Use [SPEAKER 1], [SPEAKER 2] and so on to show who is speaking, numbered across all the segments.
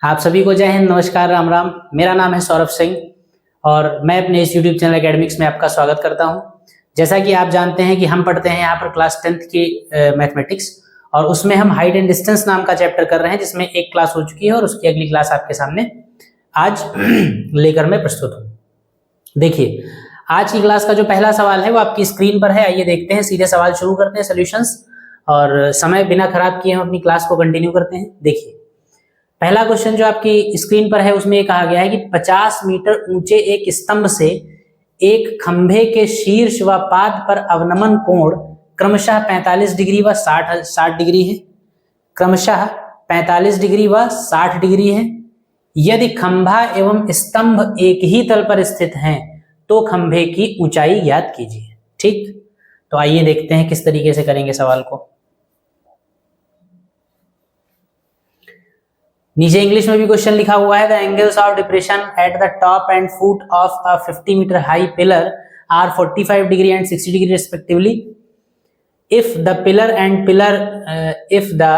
[SPEAKER 1] आप सभी को जय हिंद, नमस्कार, राम राम। मेरा नाम है सौरभ सिंह और मैं अपने इस यूट्यूब चैनल एकेडमिक्स में आपका स्वागत करता हूं। जैसा कि आप जानते हैं कि हम पढ़ते हैं यहाँ पर क्लास 10th की मैथमेटिक्स और उसमें हम हाइट एंड डिस्टेंस नाम का चैप्टर कर रहे हैं, जिसमें एक क्लास हो चुकी है और उसकी अगली क्लास आपके सामने आज लेकर मैं प्रस्तुत हूँ। देखिए, आज की क्लास का जो पहला सवाल है वो आपकी स्क्रीन पर है। आइए देखते हैं, सीधे सवाल शुरू करते हैं सॉल्यूशंस और समय बिना खराब किए हम अपनी क्लास को कंटिन्यू करते हैं। देखिए, पहला क्वेश्चन जो आपकी स्क्रीन पर है उसमें ये कहा गया है कि 50 मीटर ऊंचे एक स्तंभ से एक खंभे के शीर्ष व पाद पर अवनमन कोण क्रमशः 45 डिग्री व 60 डिग्री है। क्रमशः 45 डिग्री व 60 डिग्री है। यदि खंभा एवं स्तंभ एक ही तल पर स्थित हैं तो खंभे की ऊंचाई ज्ञात कीजिए। ठीक, तो आइए देखते हैं किस तरीके से करेंगे सवाल को। नीचे इंग्लिश में भी क्वेश्चन लिखा हुआ है, the angles of depression at the top and foot of a 50 metre high pillar are 45 degree and 60 degree respectively if the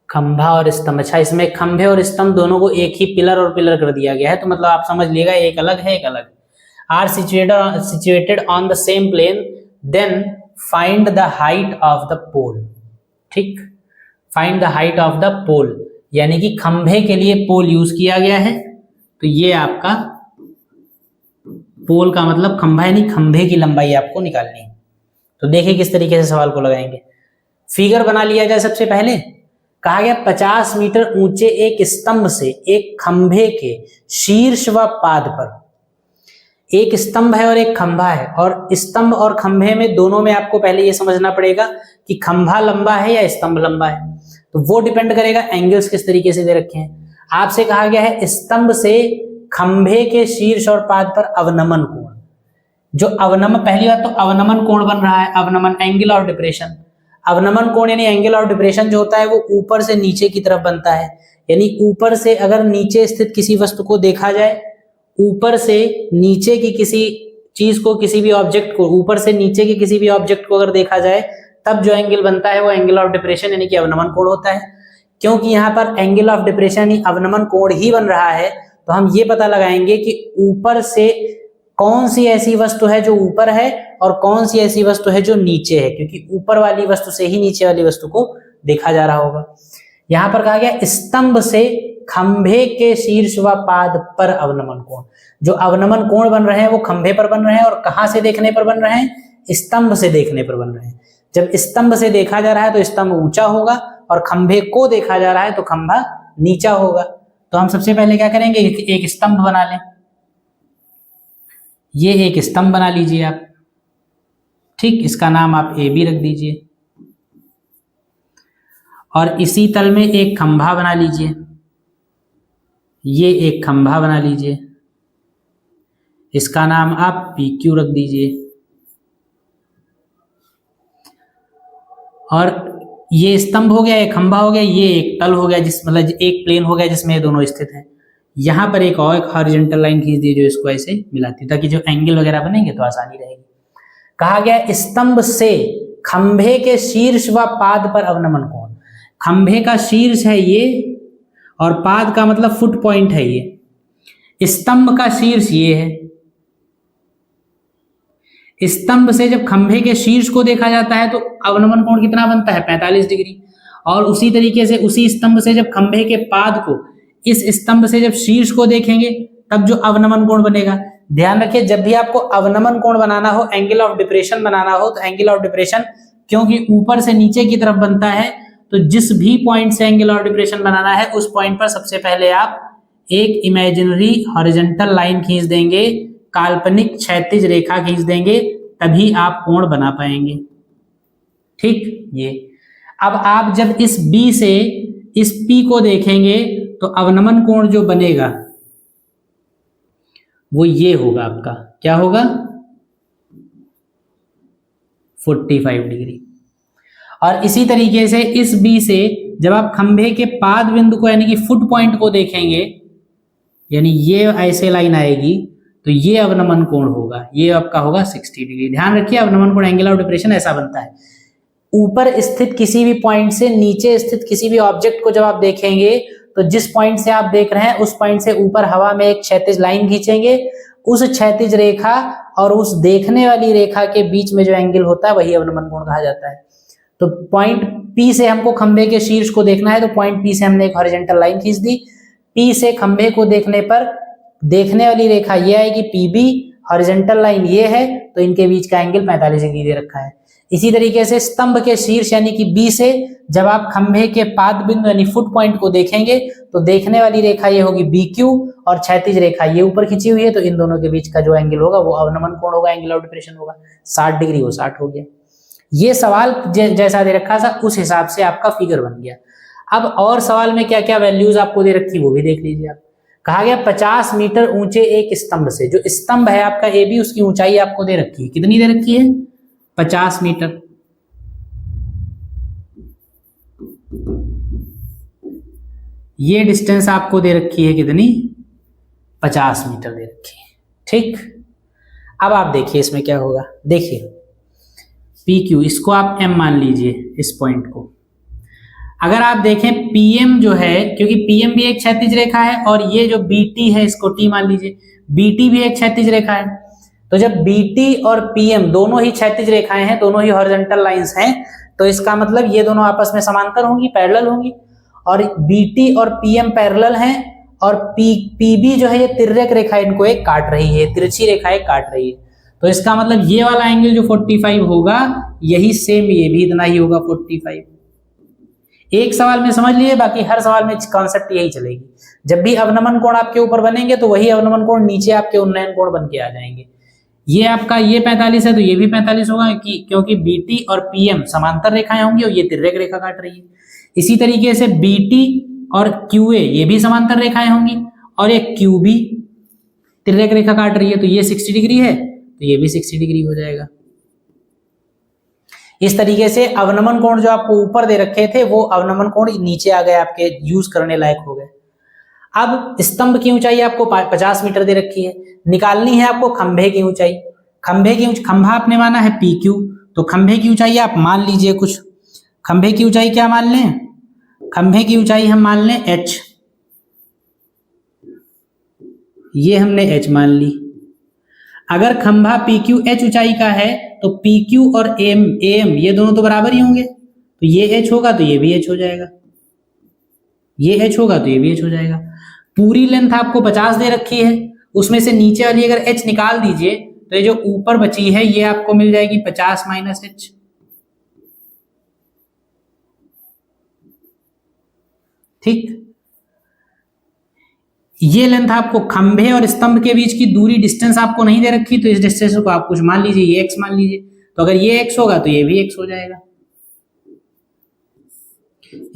[SPEAKER 1] खंभा और स्तंभ। अच्छा, इसमें खंभे और स्तंभ दोनों को एक ही पिलर और पिलर कर दिया गया है, तो मतलब आप समझ लीजिएगा एक अलग है एक अलग। Are situated on the same plane, then find the height of the pole. ठीक, find the height of the pole, यानी कि खंभे के लिए पोल यूज किया गया है, तो ये आपका पोल का मतलब खंभा, यानी खंभे की लंबाई आपको निकालनी है। तो देखिए किस तरीके से सवाल को लगाएंगे। फिगर बना लिया जाए। सबसे पहले कहा गया 50 मीटर ऊंचे एक स्तंभ से एक खंभे के शीर्ष व पाद पर, एक स्तंभ है और एक खंभा है, और स्तंभ और खंभे में दोनों में आपको पहले ये समझना पड़ेगा कि खंभा लंबा है या स्तंभ लंबा है, तो वो डिपेंड करेगा एंगल्स किस तरीके से दे रखे हैं। आपसे कहा गया है स्तंभ से खंभे के शीर्ष और पाद पर अवनमन कोण। जो अवनमन, पहली बात तो अवनमन कोण बन रहा है, अवनमन एंगल ऑफ डिप्रेशन। अवनमन कोण यानी एंगल ऑफ डिप्रेशन जो होता है वो ऊपर से नीचे की तरफ बनता है, यानी ऊपर से अगर नीचे स्थित किसी वस्तु को देखा जाए, ऊपर से नीचे की किसी चीज को, किसी भी ऑब्जेक्ट को, ऊपर से नीचे की किसी भी ऑब्जेक्ट को अगर देखा जाए, तब जो एंगल बनता है वो एंगल ऑफ डिप्रेशन यानी कि अवनमन कोण होता है। क्योंकि यहाँ पर एंगल ऑफ डिप्रेशन यानी अवनमन कोण ही बन रहा है, तो हम ये पता लगाएंगे कि ऊपर से कौन सी ऐसी वस्तु है जो ऊपर है और कौन सी ऐसी वस्तु है जो नीचे है, क्योंकि ऊपर वाली वस्तु से ही नीचे वाली वस्तु को देखा जा रहा होगा। यहाँ पर कहा गया स्तंभ से खंभे के शीर्ष व पाद पर अवनमन कोण। जो अवनमन कोण बन रहे हैं वो खंभे पर बन रहे हैं, और कहां से देखने पर बन रहे हैं? स्तंभ से देखने पर बन रहे हैं। जब स्तंभ से देखा जा रहा है तो स्तंभ ऊंचा होगा, और खंभे को देखा जा रहा है तो खंभा नीचा होगा। तो हम सबसे पहले क्या करेंगे, एक स्तंभ बना लें। ये एक स्तंभ बना लीजिए आप। ठीक, इसका नाम आप ए बी रख दीजिए, और इसी तल में एक खंभा बना लीजिए। ये एक खंभा बना लीजिए, इसका नाम आप पी क्यू रख दीजिए। और ये स्तंभ हो गया, एक खंभा हो गया, ये एक तल हो गया, मतलब एक प्लेन हो गया जिसमें ये दोनों स्थित हैं। यहाँ पर एक और हॉरिजॉन्टल लाइन खींच दी जो इसको ऐसे मिलाती, ताकि जो एंगल वगैरह बनेंगे तो आसानी रहेगी। कहा गया स्तंभ से खंभे के शीर्ष व पाद पर अवनमन कोण। खंभे का शीर्ष है ये, और पाद का मतलब फुट पॉइंट है ये। स्तंभ का शीर्ष ये है। स्तंभ से जब खंभे के शीर्ष को देखा जाता है तो अवनमन कोण कितना बनता है? 45 डिग्री। और उसी तरीके से उसी स्तंभ से जब खंभे के पाद को, इस स्तंभ से जब शीर्ष को देखेंगे तब जो अवनमन कोण बनेगा। ध्यान रखिए, जब भी आपको अवनमन कोण बनाना हो, एंगल ऑफ डिप्रेशन बनाना हो, तो एंगल ऑफ डिप्रेशन क्योंकि ऊपर से नीचे की तरफ बनता है, तो जिस भी पॉइंट से एंगल ऑफ डिप्रेशन बनाना है उस पॉइंट पर सबसे पहले आप एक इमेजिनरी हॉरिजॉन्टल लाइन खींच देंगे, काल्पनिक क्षैतिज रेखा खींच देंगे, तभी आप कोण बना पाएंगे। ठीक, ये अब आप जब इस बी से इस पी को देखेंगे तो अवनमन कोण जो बनेगा वो ये होगा आपका, क्या होगा? 45 डिग्री। और इसी तरीके से इस बी से जब आप खंभे के पाद बिंदु को यानी कि फुट पॉइंट को देखेंगे, यानी ये ऐसे लाइन आएगी, तो ये अवनमन कोण होगा, ये आपका होगा 60 डिग्री। ध्यान रखिए, अवनमन कोण एंगल ऑफ डिप्रेशन ऐसा बनता है। ऊपर स्थित किसी भी पॉइंट से नीचे स्थित किसी भी ऑब्जेक्ट को जब आप देखेंगे तो जिस पॉइंट से आप देख रहे हैं उस पॉइंट से ऊपर हवा में एक क्षैतिज लाइन खींचेंगे, उस क्षैतिज रेखा और उस देखने वाली रेखा के बीच में जो एंगल होता है वही अवनमन कोण कहा जाता है। तो पॉइंट P से हमको खंभे के शीर्ष को देखना है, तो पॉइंट P से हमने एक हॉरिजॉन्टल लाइन खींच दी। P से खंभे को देखने पर देखने वाली रेखा ये आएगी PB, हॉरिजॉन्टल लाइन ये है, तो इनके बीच का एंगल 45 डिग्री दे रखा है। इसी तरीके से स्तंभ के शीर्ष यानी कि B से जब आप खंभे के पाद बिंदु यानी फुट पॉइंट को देखेंगे तो देखने वाली रेखा ये होगी BQ और क्षैतिज रेखा ये ऊपर खींची हुई है, तो इन दोनों के बीच का जो एंगल होगा वो अवनमन कोण होगा, एंगल ऑफ डिप्रेशन होगा। 60 डिग्री हो 60 हो गया। ये सवाल जैसा दे रखा था उस हिसाब से आपका फिगर बन गया। अब और सवाल में क्या क्या वैल्यूज आपको दे रखी वो भी देख लीजिए आप। कहा गया 50 मीटर ऊंचे एक स्तंभ से, जो स्तंभ है आपका AB उसकी ऊंचाई आपको दे रखी है, कितनी दे रखी है? 50 मीटर। ये डिस्टेंस आपको दे रखी है कितनी? 50 मीटर दे रखी है। ठीक, अब आप देखिए इसमें क्या होगा। देखिए PQ इसको आप M मान लीजिए इस पॉइंट को। अगर आप देखें PM जो है, क्योंकि PM भी एक क्षैतिज रेखा है और ये जो BT है इसको T मान लीजिए, BT भी एक क्षैतिज रेखा है। तो जब BT और PM दोनों ही क्षैतिज रेखाएं हैं, दोनों ही हॉरिजॉन्टल लाइंस हैं, तो इसका मतलब ये दोनों आपस में समांतर होंगी, पैरेलल होंगी। और BT और PM पैरेलल हैं और PB जो है ये तिर्यक रेखा इनको एक काट रही है, तिरछी रेखा एक काट रही है। तो इसका मतलब ये वाला एंगल जो 45 होगा यही सेम ये भी इतना ही होगा 45। एक सवाल में समझ लिए, बाकी हर सवाल में कॉन्सेप्ट यही चलेगी। जब भी अवनमन कोण आपके ऊपर बनेंगे तो वही अवनमन कोण नीचे आपके उन्नयन कोण बन के आ जाएंगे। ये आपका ये 45 है तो ये भी 45 होगा क्योंकि BT और PM समांतर रेखाएं होंगी और ये तिर्यक रेखा काट रही है। इसी तरीके से BT और QA ये भी समांतर रेखाएं होंगी और ये QB तिर्यक रेखा काट रही है, तो ये 60 डिग्री है तो ये भी 60 डिग्री हो जाएगा। इस तरीके से अवनमन कोण जो आपको ऊपर दे रखे थे वो अवनमन कोण नीचे आ गए, आपके यूज करने लायक हो गए। अब स्तंभ की ऊंचाई आपको 50 मीटर दे रखी है, निकालनी है आपको खंभे की ऊंचाई। खंभा आपने माना है PQ, तो खंभे की ऊंचाई आप मान लीजिए कुछ। खंभे की ऊंचाई क्या मान लें? खंभे की ऊंचाई हम मान लें H, ये हमने H मान ली। अगर खंभा PQ H ऊंचाई का है तो PQ और AM ये दोनों तो बराबर ही होंगे, तो ये H होगा तो ये भी H हो जाएगा, ये H होगा तो ये भी H हो जाएगा। पूरी लेंथ आपको 50 दे रखी है, उसमें से नीचे वाली अगर H निकाल दीजिए तो ये जो ऊपर बची है ये आपको मिल जाएगी 50 माइनस H। ठीक, ये लेंथ आपको खंभे और स्तंभ के बीच की दूरी डिस्टेंस आपको नहीं दे रखी, तो इस डिस्टेंस को आप कुछ मान लीजिए, ये x मान लीजिए। तो अगर ये x होगा तो ये भी x हो जाएगा।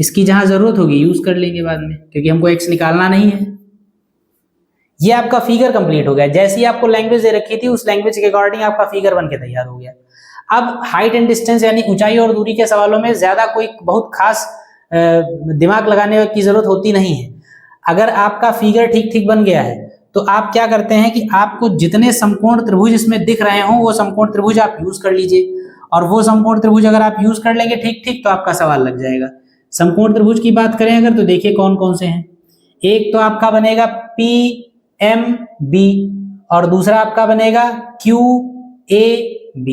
[SPEAKER 1] इसकी जहां जरूरत होगी यूज कर लेंगे बाद में, क्योंकि हमको x निकालना नहीं है। ये आपका फिगर कंप्लीट हो गया। जैसी आपको लैंग्वेज दे रखी थी उस लैंग्वेज के अकॉर्डिंग आपका फिगर बन के तैयार हो गया। अब हाइट एंड डिस्टेंस यानी ऊंचाई और दूरी के सवालों में ज्यादा कोई बहुत खास दिमाग लगाने की जरूरत होती नहीं है। अगर आपका फिगर ठीक ठीक बन गया है तो आप क्या करते हैं कि आपको जितने समकोण त्रिभुज इसमें दिख रहे हो वो समकोण त्रिभुज आप यूज कर लीजिए, और वो समकोण त्रिभुज अगर आप यूज कर लेंगे ठीक ठीक तो आपका सवाल लग जाएगा। समकोण त्रिभुज की बात करें अगर तो देखिए कौन कौन से हैं। एक तो आपका बनेगा PMB और दूसरा आपका बनेगा QAB।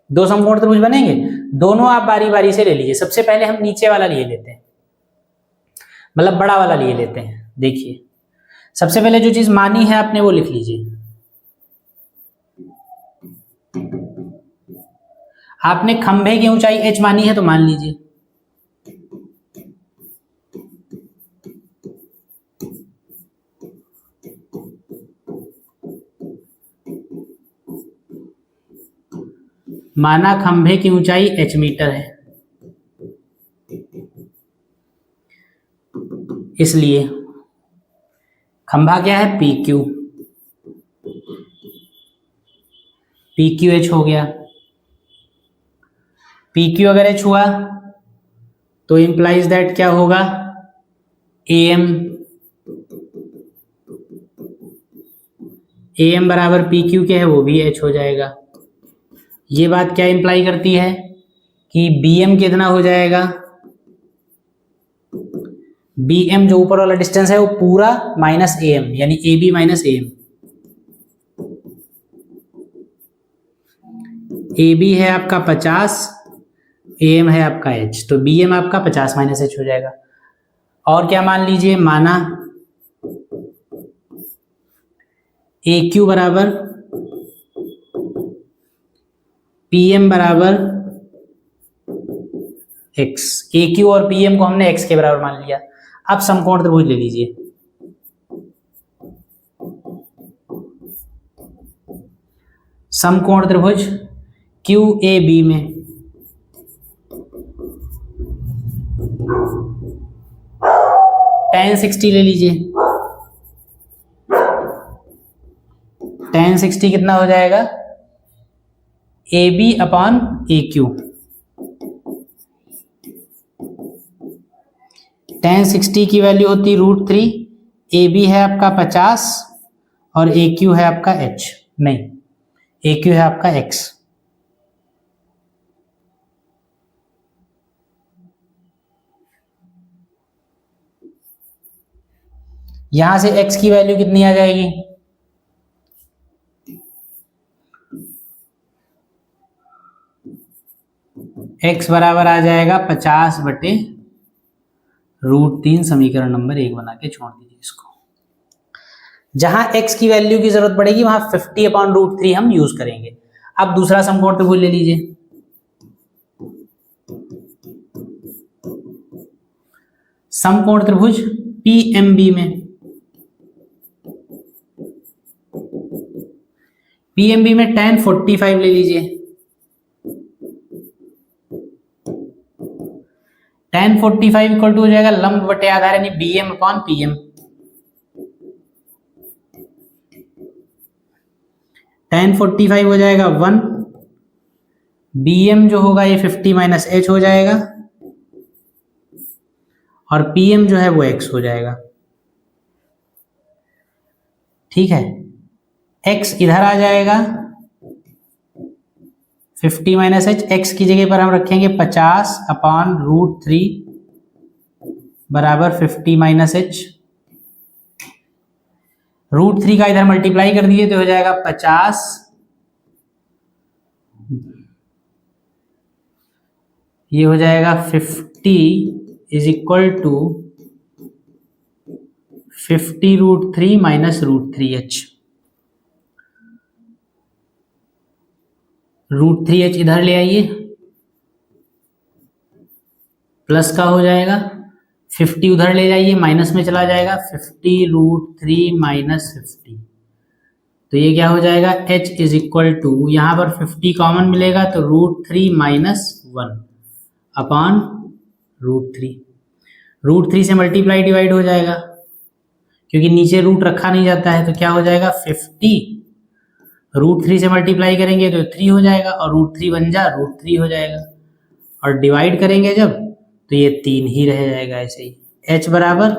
[SPEAKER 1] दो समकोण त्रिभुज बनेंगे, दोनों आप बारी बारी से ले लीजिए। सबसे पहले हम नीचे वाला लिए लेते हैं, मतलब बड़ा वाला लिए लेते हैं। देखिए सबसे पहले जो चीज मानी है आपने वो लिख लीजिए। आपने खंभे की ऊंचाई H मानी है तो मान लीजिए। माना खंभे की ऊंचाई H मीटर है, इसलिए खंभा क्या है PQ, PQH हो गया। PQ अगर H हुआ तो इंप्लाइज दैट क्या होगा AM बराबर PQ के है वो भी H हो जाएगा। ये बात क्या इंप्लाई करती है कि BM कितना हो जाएगा, BM जो ऊपर वाला डिस्टेंस है वो पूरा माइनस AM, यानी AB माइनस AM। AB है आपका 50, AM है आपका H, तो BM आपका 50 माइनस H हो जाएगा। और क्या मान लीजिए, माना AQ बराबर PM बराबर X, AQ और PM को हमने X के बराबर मान लिया। अब समकोण त्रिभुज ले लीजिए। समकोण त्रिभुज QAB में tan 60 ले लीजिए। tan 60 कितना हो जाएगा, AB अपॉन AQ। tan 60 की वैल्यू होती √3, AB है आपका 50 और AQ है आपका H, नहीं AQ है आपका X। यहां से X की वैल्यू कितनी आ जाएगी, X बराबर आ जाएगा 50/√3। समीकरण नंबर 1 बना के छोड़ दीजिए इसको। जहां X की वैल्यू की जरूरत पड़ेगी वहां 50/√3 हम यूज करेंगे। अब दूसरा समकोण त्रिभुज ले लीजिए। समकोण त्रिभुज PMB में, PMB में tan 45 ले लीजिए। tan 45 इक्वल टू हो जाएगा लंब बटे आधार, यानी BM अपॉन PM। tan 45 हो जाएगा 1, BM जो होगा ये 50 माइनस H हो जाएगा और PM जो है वो X हो जाएगा। ठीक है, X इधर आ जाएगा 50 माइनस H, X की जगह पर हम रखेंगे 50/√3 बराबर 50 माइनस H। √3 का इधर मल्टीप्लाई कर दिए तो हो जाएगा 50, ये हो जाएगा 50 is equal to 50√3 minus √3H। √3H इधर ले आइए, प्लस का हो जाएगा, 50 उधर ले जाइए माइनस में चला जाएगा, 50√3 माइनस 50। तो ये क्या हो जाएगा, H इज इक्वल टू, यहां पर 50 कॉमन मिलेगा तो √3 माइनस 1 अपॉन √3। √3 से मल्टीप्लाई डिवाइड हो जाएगा क्योंकि नीचे रूट रखा नहीं जाता है, तो क्या हो जाएगा 50 √3 से मल्टीप्लाई करेंगे तो 3 हो जाएगा और √3 बन जा √3 हो जाएगा और डिवाइड करेंगे जब तो ये 3 ही रह जाएगा ऐसे ही। H बराबर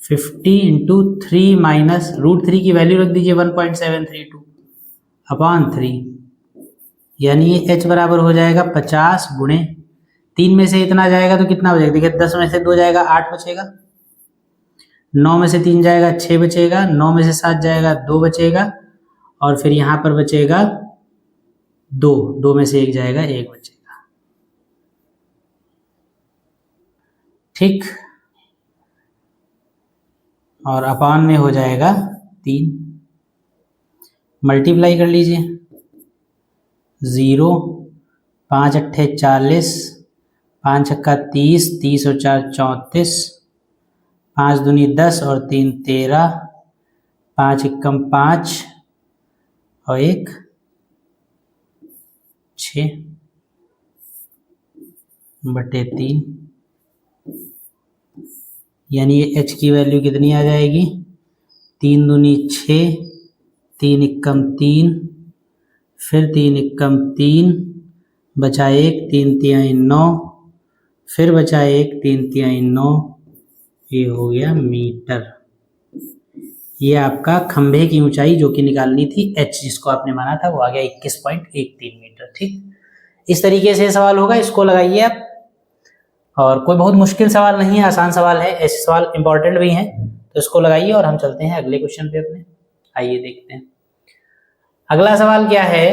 [SPEAKER 1] 50 इंटू 3 माइनस √3 की वैल्यू रख दीजिए 1.732 अपॉन 3, यानी ये H बराबर हो जाएगा 50 गुणे 3 में से इतना जाएगा तो कितना हो जाएगा, देखिए 10 में से 2 जाएगा 8 बचेगा, 9 में से 3 जाएगा 6 बचेगा, 9 में से 7 जाएगा 2 बचेगा और फिर यहां पर बचेगा 2 में से 1 जाएगा 1 बचेगा। ठीक, और अपान में हो जाएगा 3, मल्टीप्लाई कर लीजिए 0, 5 अट्ठे 40, 5 छक्का 30, 30 और 4 34, 5 दूनी 10 और 3 13, 5 एकम 5 और 1 6/3, यानी ये H की वैल्यू कितनी आ जाएगी, 3 दूनी 6, 3 एकम 3, फिर 3 एकम 3, बचा 1, 3 तिहाई 9, फिर बचा 1, 3 तिहाई 9, ये हो गया मीटर। ये आपका खंभे की ऊंचाई जो कि निकालनी थी H जिसको आपने माना था वो आ गया 21.13 मीटर। ठीक, इस तरीके से सवाल होगा, इसको लगाइए आप। और कोई बहुत मुश्किल सवाल नहीं है, आसान सवाल है, ऐसे सवाल इंपॉर्टेंट भी हैं, तो इसको लगाइए और हम चलते हैं अगले क्वेश्चन पे अपने। आइए देखते हैं अगला सवाल क्या है।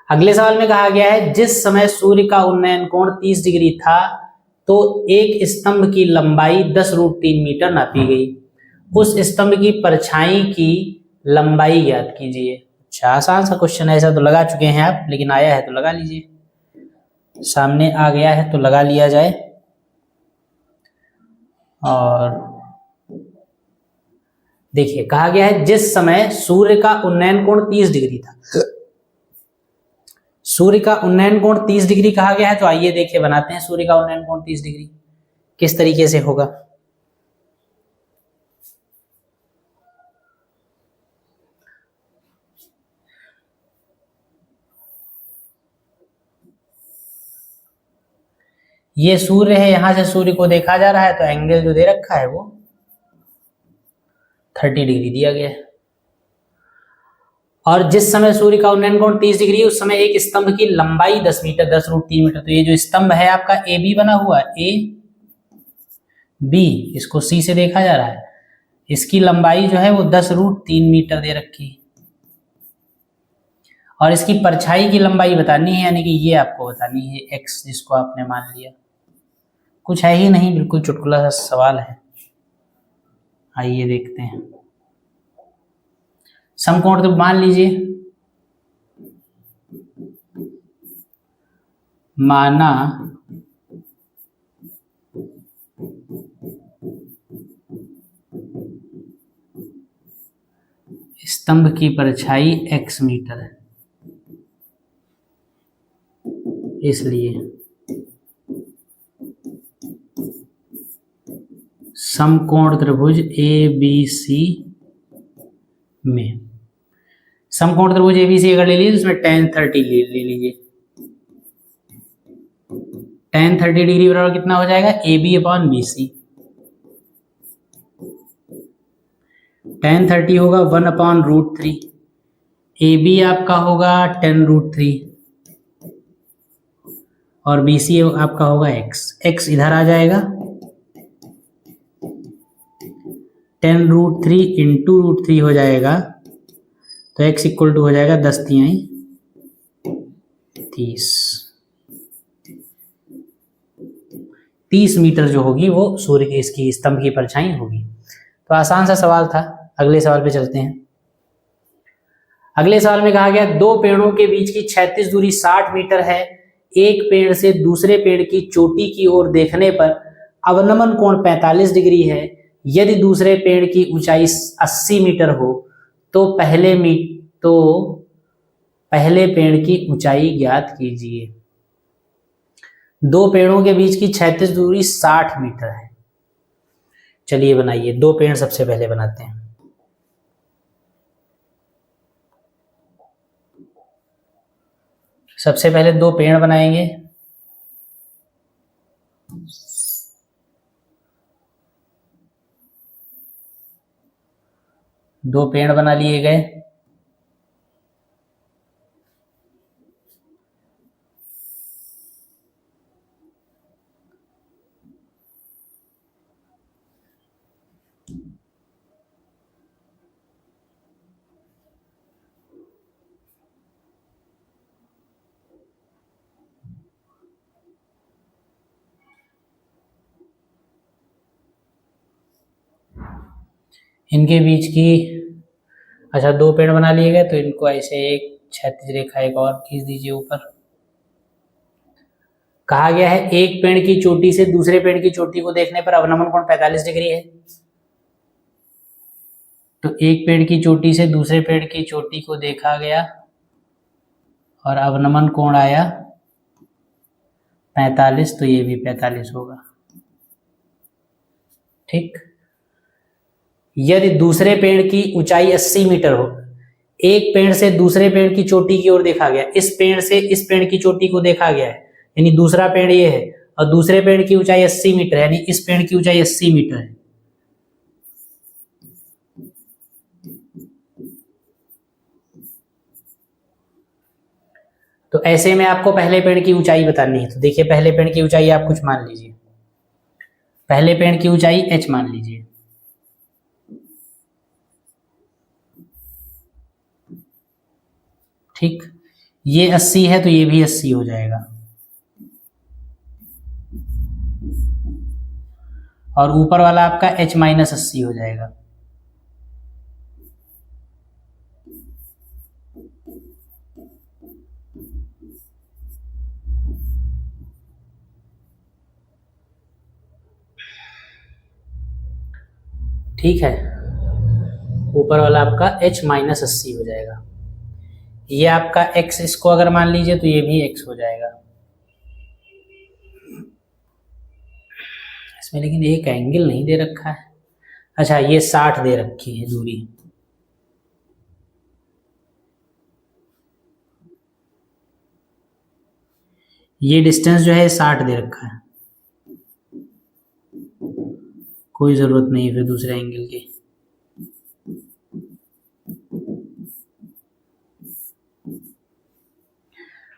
[SPEAKER 1] अगले सवाल में कहा गया है जिस समय सूर्य का उन्नयन कोण 30 डिग्री था तो एक स्तंभ की लंबाई 10√3 मीटर नापी गई, उस स्तंभ की परछाई की लंबाई ज्ञात कीजिए। अच्छा, आसान सा क्वेश्चन है, ऐसा तो लगा चुके हैं आप, लेकिन आया है तो लगा लीजिए, सामने आ गया है तो लगा लिया जाए। और देखिए कहा गया है जिस समय सूर्य का उन्नयन कोण 30 डिग्री था, सूर्य का उन्नयन कोण 30 डिग्री कहा गया है, तो आइए देखिए बनाते हैं सूर्य का उन्नयन कोण 30 डिग्री किस तरीके से होगा। ये सूर्य है, यहां से सूर्य को देखा जा रहा है, तो एंगल जो दे रखा है वो 30 डिग्री दिया गया है। और जिस समय सूर्य का उन्नयन कोण 30 डिग्री, उस समय एक स्तंभ की लंबाई 10 मीटर 10√3 मीटर। तो ये जो स्तंभ है आपका ए बी बना हुआ, ए बी, इसको सी से देखा जा रहा है, इसकी लंबाई जो है वो 10√3 मीटर दे रखी, और इसकी परछाई की लंबाई बतानी है, यानी कि ये आपको बतानी है एक्स, जिसको आपने मान लिया। कुछ है ही नहीं, बिल्कुल चुटकुला सा सवाल है। आइए देखते हैं। समकोण तो मान लीजिए, माना स्तंभ की परछाई x मीटर है, इसलिए समकोण त्रिभुज ABC में, समकोण त्रिभुज ABC अगर ले लीजिए तो उसमें tan 30 ले लीजिए। tan 30 डिग्री बराबर कितना हो जाएगा, AB/BC। tan 30 होगा 1/√3, AB आपका होगा 10√3 और BC आपका होगा x इधर आ जाएगा, 10√3 इंटू √3 हो जाएगा, तो x इक्वल टू हो जाएगा 10×3 30 मीटर जो होगी वो सूर्य की इसकी स्तंभ की परछाई होगी। तो आसान सा सवाल था। अगले सवाल पे चलते हैं। अगले सवाल में कहा गया दो पेड़ों के बीच की क्षैतिज दूरी 60 मीटर है, एक पेड़ से दूसरे पेड़ की चोटी की ओर देखने पर अवनमन कोण 45 डिग्री है, यदि दूसरे पेड़ की ऊंचाई 80 मीटर हो तो पहले पेड़ की ऊंचाई ज्ञात कीजिए। दो पेड़ों के बीच की क्षैतिज दूरी 60 मीटर है। चलिए बनाइए, दो पेड़ सबसे पहले बनाते हैं। सबसे पहले दो पेड़ बनाएंगे। दो पेड़ बना लिए गए। इनके बीच की, अच्छा दो पेड़ बना लिए गए, तो इनको ऐसे एक क्षैतिज रेखा एक और खींच दीजिए ऊपर। कहा गया है एक पेड़ की चोटी से दूसरे पेड़ की चोटी को देखने पर अवनमन कोण 45 डिग्री है, तो एक पेड़ की चोटी से दूसरे पेड़ की चोटी को देखा गया और अवनमन कोण आया 45, तो ये भी 45 होगा। ठीक, यदि दूसरे पेड़ की ऊंचाई 80 मीटर हो, एक पेड़ से दूसरे पेड़ की चोटी की ओर देखा गया, इस पेड़ से इस पेड़ की चोटी को देखा गया है, यानी दूसरा पेड़ ये है, और दूसरे पेड़ की ऊंचाई 80 मीटर है, यानी इस पेड़ की ऊंचाई 80 मीटर है। तो ऐसे में आपको पहले पेड़ की ऊंचाई बतानी है। तो देखिए पहले पेड़ की ऊंचाई आप कुछ मान लीजिए, पहले पेड़ की ऊंचाई h मान लीजिए। ठीक, ये 80 है तो ये भी 80 हो जाएगा, और ऊपर वाला आपका h माइनस 80 हो जाएगा। ठीक है, ऊपर वाला आपका h माइनस 80 हो जाएगा। ये आपका x, इसको अगर मान लीजिए तो ये भी x हो जाएगा। इसमें लेकिन एक एंगल नहीं दे रखा है। अच्छा, ये 60 दे रखी है दूरी। ये डिस्टेंस जो है 60 दे रखा है, कोई जरूरत नहीं फिर दूसरे एंगल की।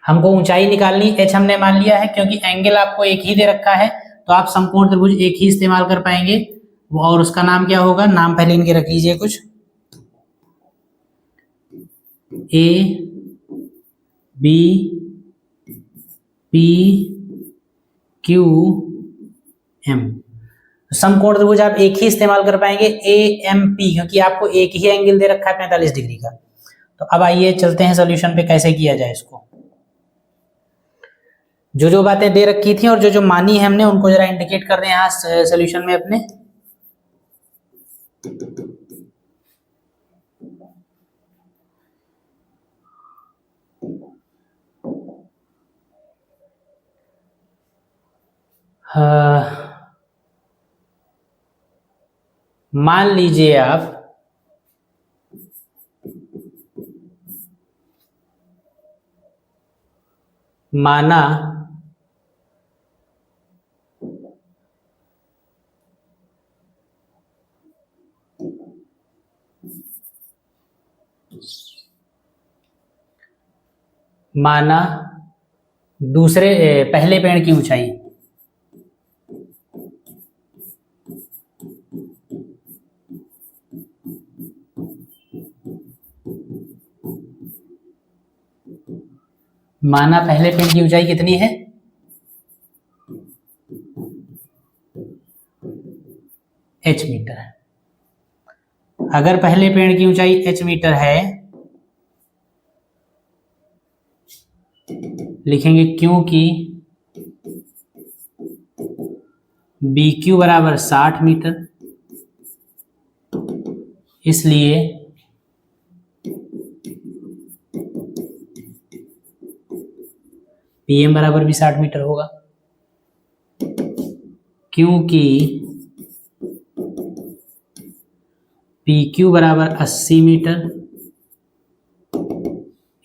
[SPEAKER 1] हमको ऊंचाई निकालनी, h हमने मान लिया है, क्योंकि एंगल आपको एक ही दे रखा है तो आप समकोण त्रिभुज एक ही इस्तेमाल कर पाएंगे। और उसका नाम क्या होगा, नाम पहले इनके रख लीजिए कुछ, A B P Q M. समकोण त्रिभुज आप एक ही इस्तेमाल कर पाएंगे, ए एम पी, क्योंकि आपको एक ही एंगल दे रखा है 45 डिग्री का। तो अब आइए चलते हैं सॉल्यूशन पे, कैसे किया जाए इसको। जो जो बातें दे रखी थी और जो जो मानी है हमने, उनको जरा इंडिकेट कर दें यहाँ सॉल्यूशन में अपने। मान लीजिए आप माना दूसरे पहले पेड़ की ऊंचाई पहले पेड़ की ऊंचाई कितनी है, h मीटर है। अगर पहले पेड़ की ऊंचाई h मीटर है, लिखेंगे क्योंकि BQ बराबर 60 मीटर, इसलिए PM बराबर भी 60 मीटर होगा। क्योंकि PQ बराबर 80 मीटर,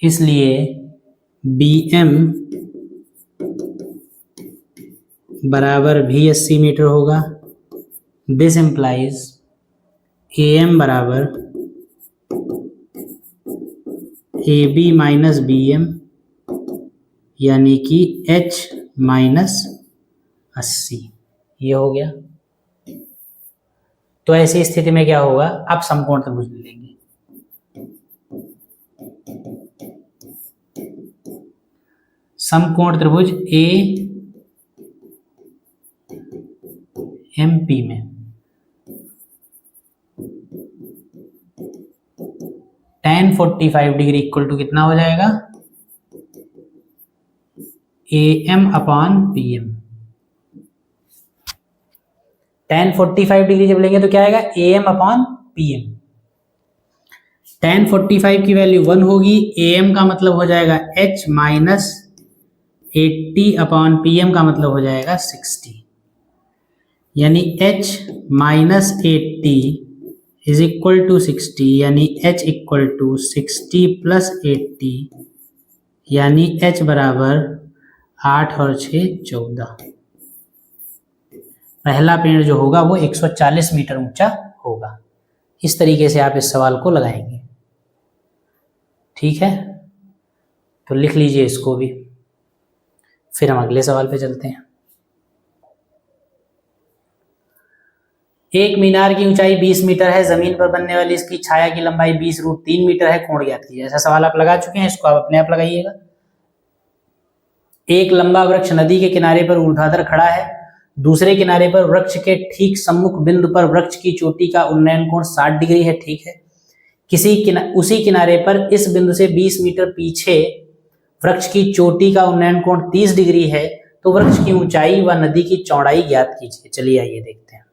[SPEAKER 1] इसलिए BM बराबर भी 80 मीटर होगा। दिस इम्प्लाइज AM बराबर AB माइनस BM, यानी कि H माइनस 80। ये हो गया। तो ऐसी स्थिति में क्या होगा, आप समकोण त्रिभुज ले लेंगे। समकोण त्रिभुज ए एम पी में tan 45 डिग्री इक्वल टू कितना हो जाएगा, AM upon PM। tan 45 degree जब लेंगे तो क्या आएगा, AM अपॉन PM। tan 45 की वैल्यू 1 होगी, AM का मतलब हो जाएगा H माइनस 80 अपॉन PM का मतलब हो जाएगा 60, यानी H minus 80 is equal to 60, यानी H इक्वल टू 60 प्लस 80, यानी H बराबर 8 और 6 14। पहला पेड़ जो होगा वो 140 मीटर ऊंचा होगा। इस तरीके से आप इस सवाल को लगाएंगे। ठीक है, तो लिख लीजिए इसको भी। फिर हम अगले सवाल पे चलते हैं। एक मीनार की ऊंचाई 20 मीटर है, जमीन पर बनने वाली इसकी छाया की लंबाई 20√3 मीटर है, कोण ज्ञात कीजिए। ऐसा सवाल आप लगा चुके हैं, इसको आप अपने आप लगाइएगा। एक लंबा वृक्ष नदी के किनारे पर ऊर्ध्वाधर खड़ा है, दूसरे किनारे पर वृक्ष के ठीक सम्मुख बिंदु पर वृक्ष की चोटी का उन्नयन कोण 60 डिग्री है, ठीक है। उसी किनारे पर इस बिंदु से 20 मीटर पीछे वृक्ष की चोटी का उन्नयन कोण 30 डिग्री है, तो वृक्ष की ऊंचाई व नदी की चौड़ाई ज्ञात कीजिए। चलिए आइए देखते हैं।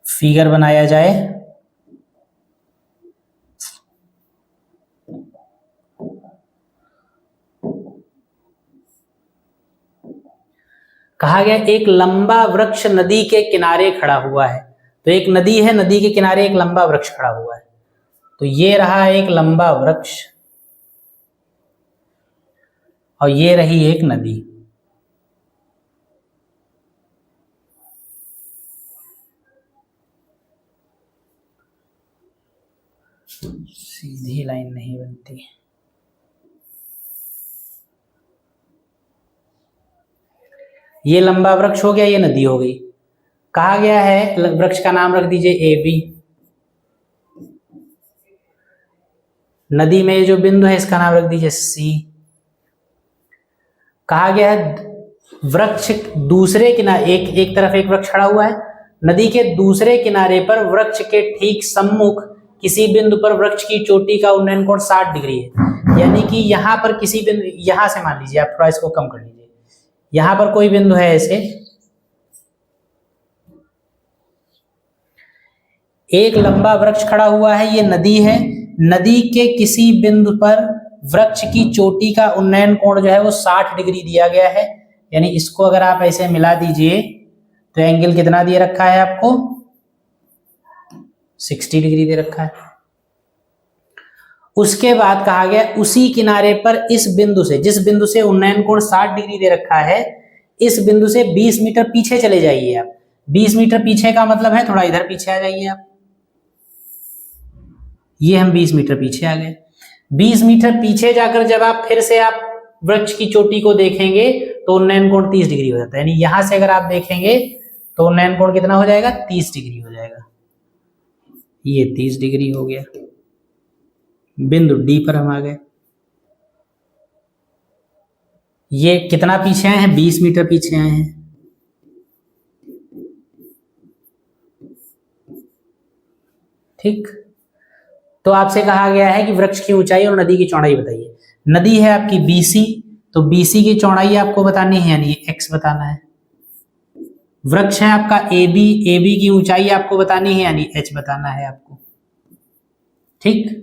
[SPEAKER 1] फिगर बनाया जाए। कहा गया एक लंबा वृक्ष नदी के किनारे खड़ा हुआ है। तो एक नदी है, नदी के किनारे एक लंबा वृक्ष खड़ा हुआ है। तो ये रहा एक लंबा वृक्ष और ये रही एक नदी। सीधी लाइन नहीं बनती। ये लंबा वृक्ष हो गया, ये नदी हो गई। कहा गया है वृक्ष का नाम रख दीजिए ए बी। नदी में जो बिंदु है इसका नाम रख दीजिए सी। कहा गया है वृक्ष दूसरे किनारे एक तरफ एक वृक्ष खड़ा हुआ है, नदी के दूसरे किनारे पर वृक्ष के ठीक सम्मुख किसी बिंदु पर वृक्ष की चोटी का उन्नयन कोण 60 डिग्री है। यानी कि यहां पर किसी बिंदु, यहां से मान लीजिए, आप थोड़ा इसको कम कर लीजिए, यहां पर कोई बिंदु है ऐसे, एक लंबा वृक्ष खड़ा हुआ है, ये नदी है, नदी के किसी बिंदु पर वृक्ष की चोटी का उन्नयन कोण जो है वो 60 डिग्री दिया गया है। यानी इसको अगर आप ऐसे मिला दीजिए तो एंगल कितना दिया रखा है आपको, 60 डिग्री दे रखा है। उसके बाद कहा गया उसी किनारे पर इस बिंदु से, जिस बिंदु से उन्नयन कोण 60 डिग्री दे रखा है, इस बिंदु से 20 मीटर पीछे चले जाइए आप। 20 मीटर पीछे का मतलब है थोड़ा इधर पीछे आ जाइए आप। ये हम 20 मीटर पीछे आ गए। 20 मीटर पीछे जाकर जब आप फिर से आप वृक्ष की चोटी को देखेंगे तो उन्नयन कोण 30 डिग्री हो जाता है। यानी यहां से अगर आप देखेंगे तो उन्नयन कोण कितना हो जाएगा, 30 डिग्री हो जाएगा। ये 30 डिग्री हो गया। बिंदु डी पर हम आ गए। ये कितना पीछे आए हैं, 20 मीटर पीछे आए हैं। ठीक, तो आपसे कहा गया है कि वृक्ष की ऊंचाई और नदी की चौड़ाई बताइए। नदी है आपकी BC, तो BC की चौड़ाई आपको बतानी है, यानी x बताना है। वृक्ष है आपका AB, AB की ऊंचाई आपको बतानी है, यानी h बताना है आपको। ठीक,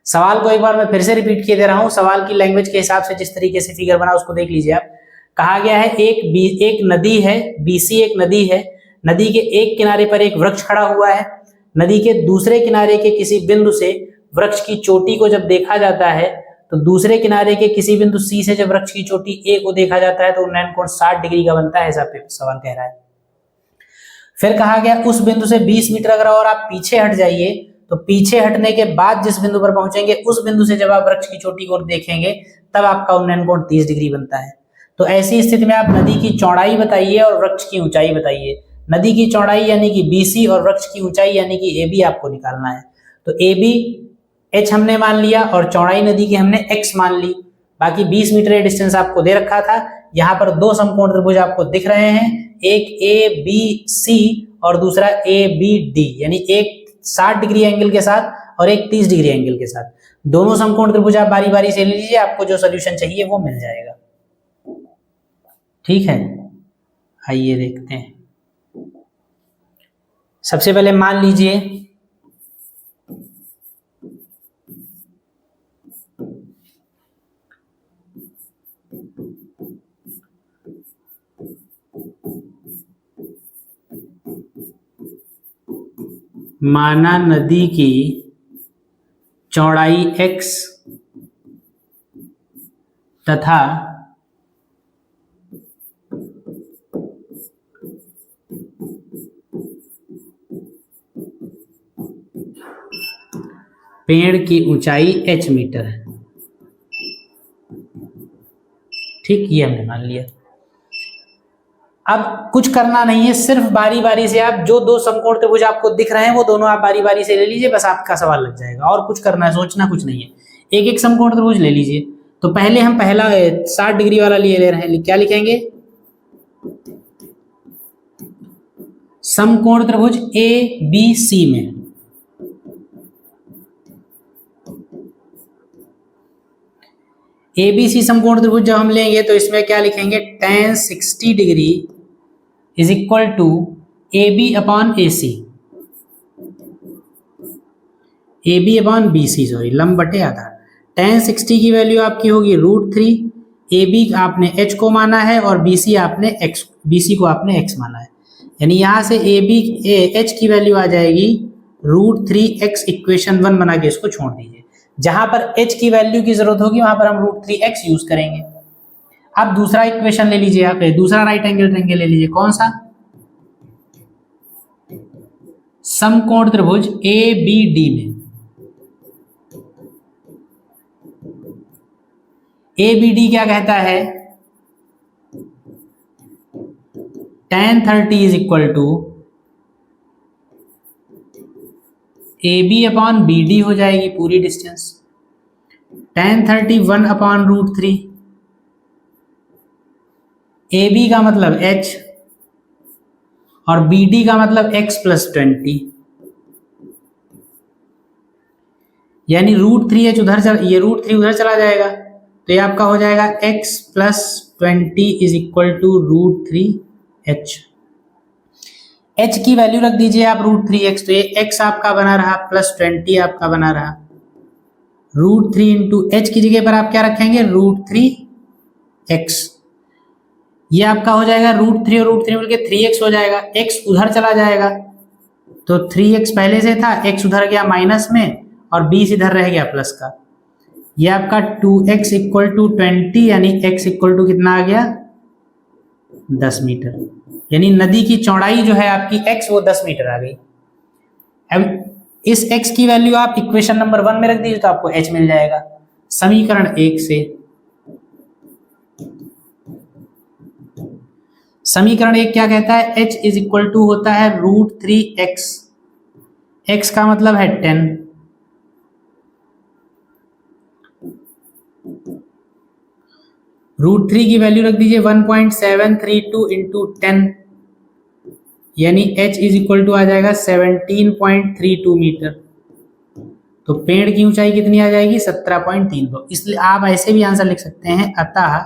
[SPEAKER 1] सवाल को एक बार मैं फिर से रिपीट किए दे रहा हूं, सवाल की लैंग्वेज के हिसाब से जिस तरीके से फिगर बना उसको देख लीजिए आप। कहा गया है एक नदी है, BC एक नदी है, नदी के एक किनारे पर एक वृक्ष खड़ा हुआ है, नदी के दूसरे किनारे के किसी बिंदु से वृक्ष की चोटी को जब देखा जाता है तो दूसरे किनारे के किसी बिंदु C से जब वृक्ष की चोटी A को देखा जाता है तो उन्नयन कोण 60 डिग्री का बनता है, ऐसा सवाल कह रहा है। फिर कहा गया उस बिंदु से 20 मीटर अगर और आप पीछे हट जाइए तो पीछे हटने के बाद जिस बिंदु पर पहुंचेंगे उस बिंदु से जब आप वृक्ष की चोटी को देखेंगे तब आपका उन्नयन कोण 30 डिग्री बनता है। तो ऐसी स्थिति में आप नदी की चौड़ाई बताइए और वृक्ष की ऊंचाई बताइए। नदी की चौड़ाई यानी कि BC और वृक्ष की ऊंचाई यानी कि AB आपको निकालना है। तो AB h हमने मान लिया और चौड़ाई नदी की हमने x मान ली। बाकी 20 मीटर ये डिस्टेंस आपको दे रखा था। यहाँ पर दो समकोण त्रिभुज आपको दिख रहे हैं, एक ABC और दूसरा ABD, यानी एक 60 डिग्री एंगल के साथ और एक 30 डिग्री एंगल के साथ। दोनों समकोण त्रिभुज आप बारी बारी से ले लीजिए, आपको जो सोल्यूशन चाहिए वो मिल जाएगा। ठीक है, आइए देखते हैं। सबसे पहले मान लीजिए माना नदी की चौड़ाई x तथा पेड़ की ऊंचाई h मीटर है। ठीक, ये हमने मान लिया। अब कुछ करना नहीं है, सिर्फ बारी बारी से आप जो दो समकोण त्रिभुज आपको दिख रहे हैं वो दोनों आप बारी बारी से ले लीजिए, बस आपका सवाल लग जाएगा। और कुछ करना है, सोचना कुछ नहीं है। एक एक समकोण त्रिभुज ले लीजिए। तो पहले हम पहला 60 डिग्री वाला ले रहे हैं, क्या लिखेंगे? समकोण त्रिभुज ए बी सी में एबीसी समकोण त्रिभुज जब हम लेंगे तो इसमें क्या लिखेंगे? tan 60 degree is equal to A B upon A C, A B upon B C, sorry लंब बटे आधा। tan 60 की वैल्यू आपकी होगी √3, ए बी आपने h को माना है और बी सी आपने x, बी सी को आपने x माना है। यानी यहां से ए बी h की वैल्यू आ जाएगी √3x, इक्वेशन 1 बना के इसको छोड़ दीजिए। जहां पर h की वैल्यू की जरूरत होगी वहां पर हम √3x यूज करेंगे। अब दूसरा इक्वेशन ले लीजिए आप, दूसरा राइट एंगल ट्रायंगल ले लीजिए। कौन सा? समकोण त्रिभुज ए बी डी में ए बी डी क्या कहता है? tan 30 is equal to A B upon B D हो जाएगी पूरी डिस्टेंस। tan 30 1 अपॉन √3, ए बी का मतलब h और बी डी का मतलब x प्लस 20, यानी √3h उधर ये √3 उधर चला जाएगा तो ये आपका हो जाएगा x plus 20 is equal to √3h। h की वैल्यू रख दीजिए आप √3x, तो ये x आपका बना रहा प्लस 20 आपका बना रहा। √3 इंटू h की जगह पर आप क्या रखेंगे? √3x। ये आपका हो जाएगा √3 और √3 मिलकर 3x हो जाएगा। x उधर चला जाएगा तो 3x पहले से था, x उधर गया माइनस में और बीस इधर रह गया प्लस का। ये आपका 2x इक्वल टू 20, यानी x इक्वल टू कितना आ गया? 10 मीटर। यानी नदी की चौड़ाई जो है आपकी x वो 10 मीटर आ गई। अब इस x की वैल्यू आप इक्वेशन नंबर 1 में रख दीजिए तो आपको h मिल जाएगा समीकरण 1 से। समीकरण 1 क्या कहता है? h इज इक्वल टू होता है √3x, x का मतलब है 10, √3 की वैल्यू रख दीजिए 1.732 इंटू 10, यानी h इज इक्वल टू आ जाएगा 17.32 मीटर। तो पेड़ की ऊंचाई कितनी आ जाएगी? 17.32। इसलिए आप ऐसे भी आंसर लिख सकते हैं, अतः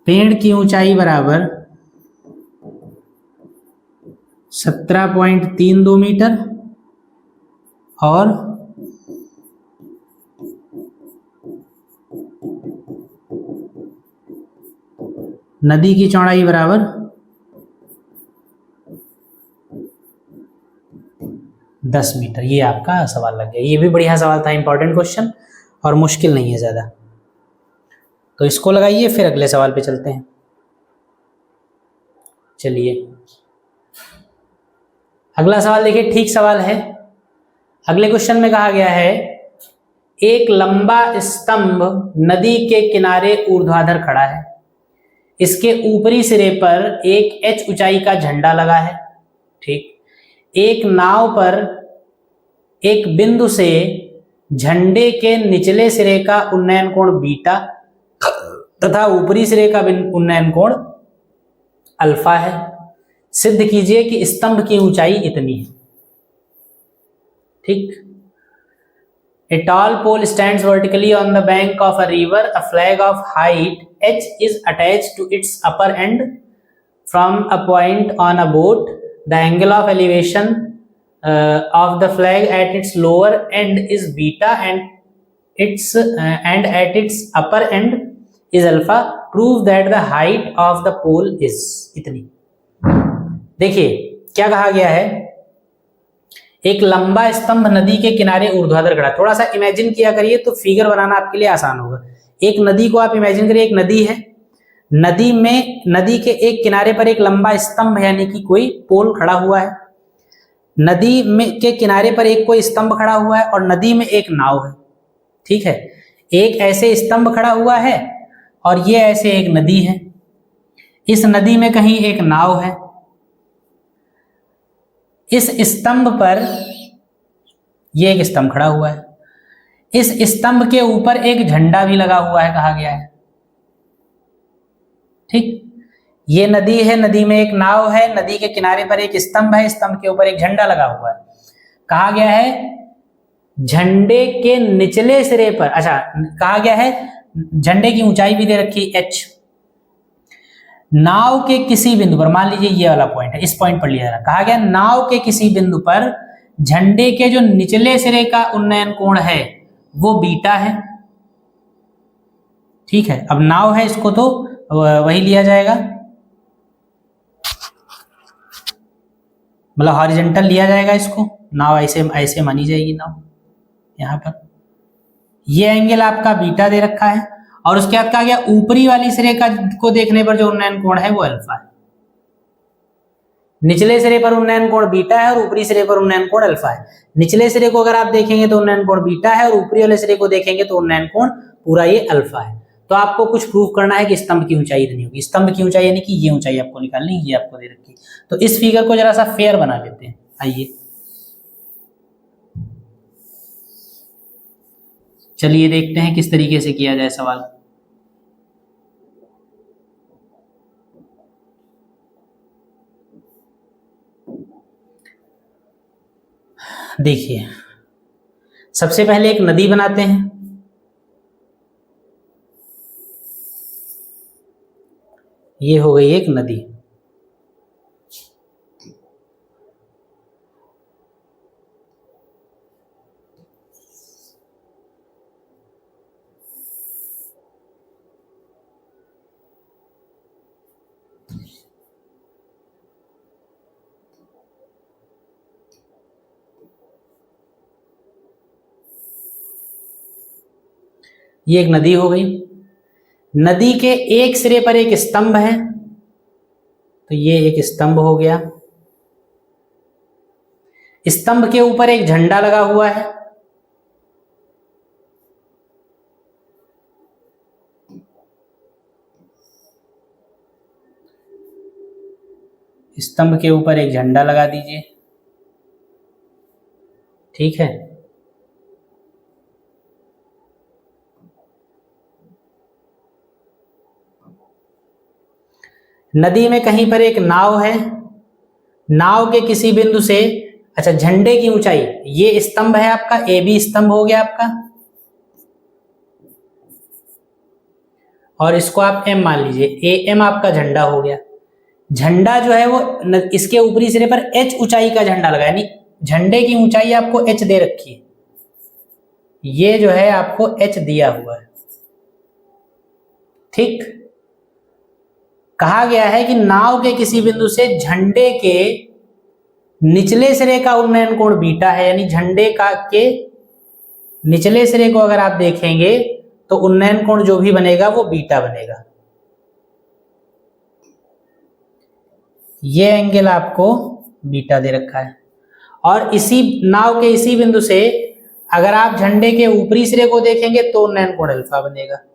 [SPEAKER 1] पेड़ की ऊंचाई बराबर 17.32 मीटर और नदी की चौड़ाई बराबर 10 मीटर। ये आपका सवाल लग गया। ये भी बढ़िया सवाल था, इंपॉर्टेंट क्वेश्चन और मुश्किल नहीं है ज्यादा। तो इसको लगाइए, फिर अगले सवाल पे चलते हैं। चलिए अगला सवाल देखिए, ठीक सवाल है। अगले क्वेश्चन में कहा गया है एक लंबा स्तंभ नदी के किनारे ऊर्ध्वाधर खड़ा है, इसके ऊपरी सिरे पर एक h ऊंचाई का झंडा लगा है। ठीक, एक नाव पर एक बिंदु से झंडे के निचले सिरे का उन्नयन कोण बीटा तथा ऊपरी सिरे का उन्नयन कोण अल्फा है। सिद्ध कीजिए कि स्तंभ की ऊंचाई इतनी है। ठीक, A tall pole stands vertically on the bank of a river. A flag of height h is attached to its upper end from a point on a boat. The angle of elevation of the flag at its lower end is beta and at its upper end is alpha. Prove that the height of the pole is इतनी। देखिए क्या कहा गया है, एक लंबा स्तंभ नदी के किनारे ऊर्ध्वाधर खड़ा। थोड़ा सा इमेजिन किया करिए तो फिगर बनाना आपके लिए आसान होगा। एक नदी को आप इमेजिन करिए, एक नदी है नदी के एक किनारे पर एक लंबा स्तंभ यानी कि कोई पोल खड़ा हुआ है, नदी में के किनारे पर एक कोई स्तंभ खड़ा हुआ है और नदी में एक नाव है। ठीक है, एक ऐसे स्तंभ खड़ा हुआ है और ये ऐसे एक नदी है, इस नदी में कहीं एक नाव है, इस स्तंभ पर ये एक स्तंभ खड़ा हुआ है, इस स्तंभ के ऊपर एक झंडा भी लगा हुआ है, कहा गया है। ठीक, ये नदी है, नदी में एक नाव है, नदी के किनारे पर एक स्तंभ है, स्तंभ के ऊपर एक झंडा लगा हुआ है। कहा गया है झंडे के निचले सिरे पर, अच्छा कहा गया है झंडे की ऊंचाई भी दे रखी h, नाव के किसी बिंदु पर, मान लीजिए ये वाला पॉइंट है, इस पॉइंट पर लिया जा रहा, कहा गया नाव के किसी बिंदु पर झंडे के जो निचले सिरे का उन्नयन कोण है वो बीटा है। ठीक है, अब नाव है, इसको तो वही लिया जाएगा, मतलब हॉरिजॉन्टल लिया जाएगा इसको, नाव ऐसे ऐसे मानी जाएगी नाव। यहां पर ये एंगल आपका बीटा दे रखा है और उसके बाद कहा गया ऊपरी वाली सिरे का को देखने पर जो उन्नयन कोण है वो अल्फा है। निचले सिरे पर उन्नयन कोण बीटा है और ऊपरी सिरे पर उन्नयन कोण अल्फा है। निचले सिरे को अगर आप देखेंगे तो उन्नयन कोण बीटा है और ऊपरी वाले सिरे को देखेंगे तो उन्नयन कोण पूरा ये अल्फा है। तो आपको कुछ प्रूव करना है कि स्तंभ की ऊंचाई इतनी होगी, स्तंभ की ऊंचाई यानी कि ये ऊंचाई आपको निकालनी, ये आपको दे रखी। तो इस फिगर को जरा सा फेयर बना लेते हैं, आइए चलिए देखते हैं किस तरीके से किया जाए सवाल। देखिए सबसे पहले एक नदी बनाते हैं, ये हो गई एक नदी। ये एक नदी हो गई। नदी के एक सिरे पर एक स्तंभ है, तो ये एक स्तंभ हो गया। स्तंभ के ऊपर एक झंडा लगा हुआ है, स्तंभ के ऊपर एक झंडा लगा दीजिए। ठीक है, नदी में कहीं पर एक नाव है, नाव के किसी बिंदु से, अच्छा झंडे की ऊंचाई, ये स्तंभ है आपका, ए बी स्तंभ हो गया आपका, और इसको आप एम मान लीजिए, ए एम आपका झंडा हो गया। झंडा जो है वो इसके ऊपरी सिरे पर एच ऊंचाई का झंडा लगा, यानी झंडे की ऊंचाई आपको एच दे रखी है, ये जो है आपको एच दिया हुआ है। ठीक, कहा गया है कि नाव के किसी बिंदु से झंडे के निचले सिरे का उन्नयन कोण बीटा है, यानी झंडे का के निचले सिरे को अगर आप देखेंगे तो उन्नयन कोण जो भी बनेगा वो बीटा बनेगा। ये एंगल आपको बीटा दे रखा है, और इसी नाव के इसी बिंदु से अगर आप झंडे के ऊपरी सिरे को देखेंगे तो उन्नयन कोण अल्फा बनेगा।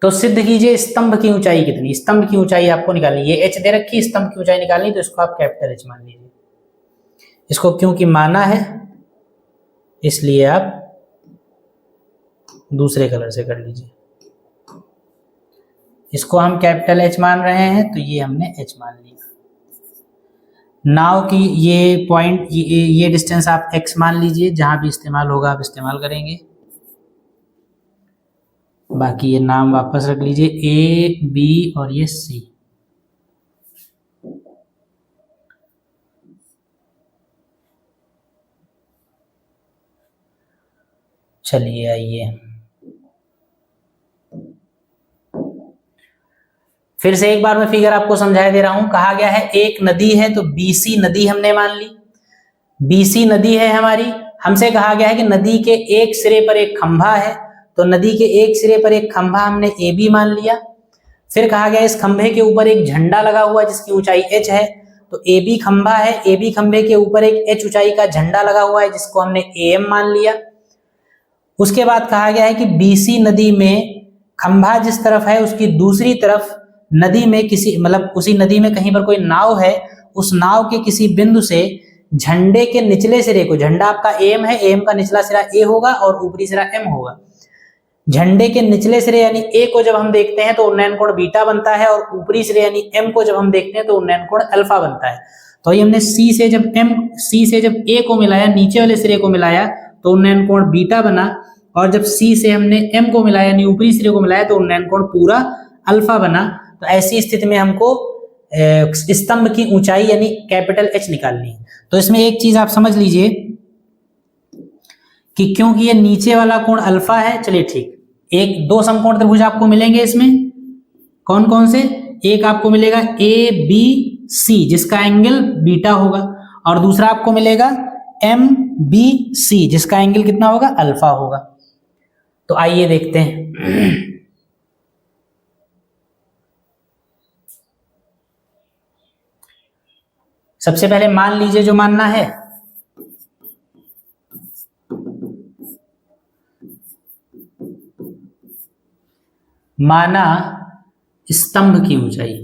[SPEAKER 1] तो सिद्ध कीजिए स्तंभ की ऊंचाई कितनी। स्तंभ की ऊंचाई आपको निकालनी, ये एच दे रखी, स्तंभ की ऊंचाई निकालनी, तो इसको आप कैपिटल एच मान लीजिए। इसको क्योंकि माना है इसलिए आप दूसरे कलर से कर लीजिए। इसको हम कैपिटल एच मान रहे हैं, तो ये हमने एच मान लिया। नाव की ये पॉइंट, ये डिस्टेंस आप एक्स मान लीजिए, जहां भी इस्तेमाल होगा आप इस्तेमाल करेंगे। बाकी ये नाम वापस रख लीजिए, ए बी और ये सी। चलिए आइए फिर से एक बार मैं फिगर आपको समझा दे रहा हूं। कहा गया है एक नदी है, तो बीसी नदी हमने मान ली, बीसी नदी है हमारी। हमसे कहा गया है कि नदी के एक सिरे पर एक खंभा है, तो नदी के एक सिरे पर एक खंभा हमने ए बी मान लिया। फिर कहा गया इस खंभे के ऊपर एक झंडा लगा हुआ जिसकी ऊंचाई h है, तो ए बी खंभा है, ए बी खंभे के ऊपर एक h ऊंचाई का झंडा लगा हुआ है जिसको हमने am मान लिया। उसके बाद कहा गया है कि बीसी नदी में खंभा जिस तरफ है उसकी दूसरी तरफ नदी में किसी मतलब उसी नदी में कहीं पर कोई नाव है, उस नाव के किसी बिंदु से झंडे के निचले सिरे को, झंडा आपका एम है, एम का निचला सिरा ए होगा और ऊपरी सिरा एम होगा, झंडे के निचले सिरे यानी ए को जब हम देखते हैं तो उन्नयन कोण बीटा बनता है और ऊपरी सिरे यानी एम को जब हम देखते हैं तो उन्नयन कोण अल्फा बनता है। तो ये हमने सी से जब ए को मिलाया, नीचे वाले सिरे को मिलाया तो उन्नयन कोण बीटा बना, और जब सी से हमने एम को मिलाया यानी ऊपरी सिरे को मिलाया तो उन्नयन कोण पूरा अल्फा बना। तो ऐसी स्थिति में हमको स्तंभ की ऊंचाई यानी कैपिटल एच निकालनी है। तो इसमें एक चीज आप समझ लीजिए कि क्योंकि ये नीचे वाला कोण अल्फा है, चलिए ठीक, एक दो समकोण त्रिभुज आपको मिलेंगे इसमें, कौन कौन से, एक आपको मिलेगा ए बी सी जिसका एंगल बीटा होगा, और दूसरा आपको मिलेगा एम बी सी जिसका एंगल कितना होगा, अल्फा होगा। तो आइए देखते हैं। सबसे पहले मान लीजिए जो मानना है, माना स्तंभ की ऊंचाई,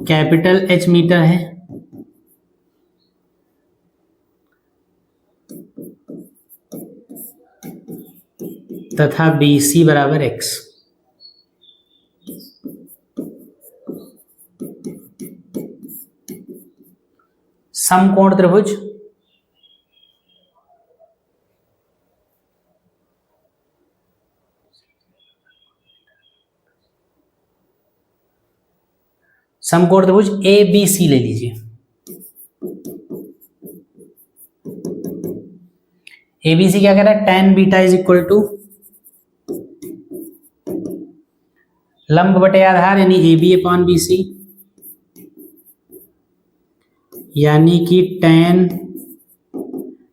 [SPEAKER 1] कैपिटल एच मीटर है, तथा बी सी बराबर एक्स। समकोण त्रिभुज ए बी सी ले लीजिए। ए बी सी क्या कह रहा है, tan beta is equal to लंब बटे आधार यानी A B upon B C, यानी कि tan